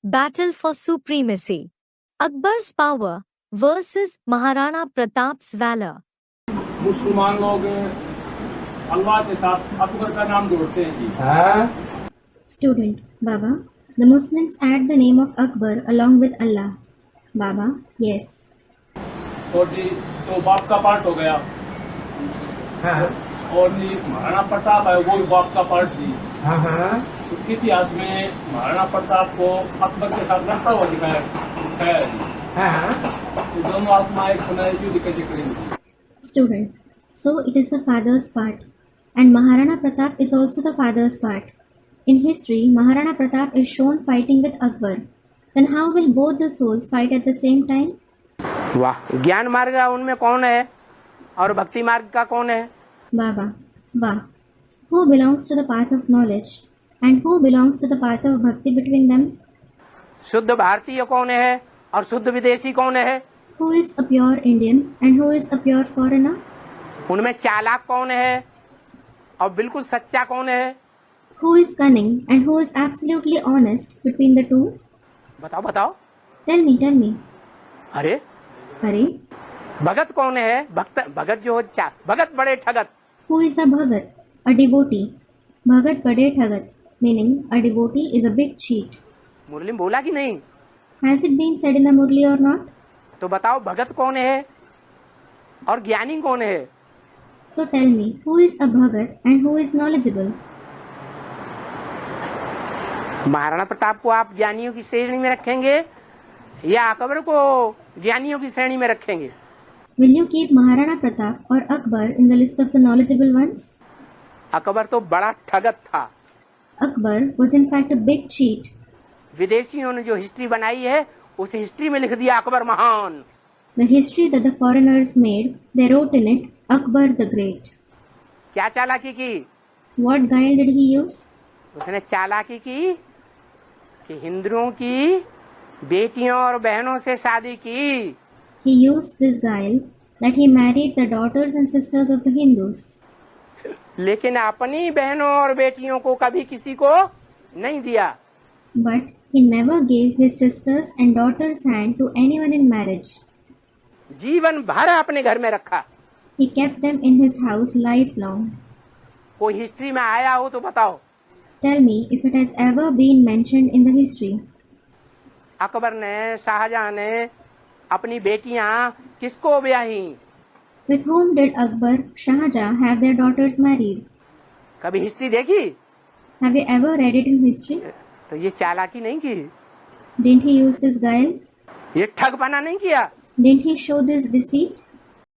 Battle for Supremacy. Akbar's Power versus Maharana Pratap's Valor. मुसलमान लोग अल्लाह के साथ अकबर का नाम जोड़ते हैं जी। Student, Baba, the Muslims add the name of Akbar along with Allah. Baba, yes. और जी तो बाप का पार्ट हो गया। हाँ और जी महाराणा प्रताप है वो भी बाप का पार्ट जी। हाँ हाँ उसके इतिहास में महाराणा प्रताप को अकबर के साथ लड़ता हुआ दिखाया है जी। हाँ तो दोनों आत्मा एक सुनाई युद्ध के करेंगे। Student, so it is the father's part, and Maharana Pratap is also the father's part. In history, Maharana Pratap is shown fighting with Akbar. Then how will both the souls fight at the same time? वाह, ज्ञान मार्ग उनमें कौन है और भक्ति मार्ग का कौन है? Baba, Ba, who belongs to the path of knowledge and who belongs to the path of bhakti between them? शुद्ध भारतीय कौन है और शुद्ध विदेशी कौन है? Who is a pure Indian and who is a pure foreigner? उनमें चालाक कौन है और बिल्कुल सच्चा कौन है? Who is cunning and who is absolutely honest between the two? बताओ बताओ। Tell me. अरे Hare, भगत कौन है? भगत जो हो भगत बड़े ठगत। who is a Bhagat? A devotee. Bhagat Bade Thagat, meaning a devotee is a big cheat. मुरली में बोला कि नहीं? Has it been said in the Murli or not? तो बताओ भगत कौन है और ज्ञानी कौन है? So tell me, who is a Bhagat and who is knowledgeable? Maharana Pratap को आप ज्ञानियों की श्रेणी में रखेंगे या अकबर को ज्ञानियों की श्रेणी में रखेंगे? Will you keep Maharana Pratap or Akbar in the list of the knowledgeable ones? Akbar तो बड़ा ठगत था। Akbar was in fact a big cheat. विदेशियों ने जो हिस्ट्री बनाई है उस हिस्ट्री में लिख दिया अकबर महान। The history that the foreigners made, they wrote in it Akbar the Great. क्या चालाकी की? What guile did he use? उसने चालाकी की कि हिंदुओं की बेटियों और बहनों से शादी की। He used this guile that he married the daughters and sisters of the Hindus. लेकिन अपनी बहनों और बेटियों को कभी किसी को नहीं दिया। But he never gave his sisters and daughters' hand to anyone in marriage. जीवन भर अपने घर में रखा। He kept them in his house lifelong. कोई हिस्ट्री में आया हो तो बताओ। Tell me if it has ever been mentioned in the history. Akbar ने शाहजहां ने अपनी बेटियां किसको ब्याही? With whom did Akbar, Shah Jahan have their daughters married? कभी हिस्ट्री देखी? Have you ever read it in history? तो ये चालाकी नहीं की? Didn't he use this guile? ये ठगपना नहीं किया? Didn't he show this deceit?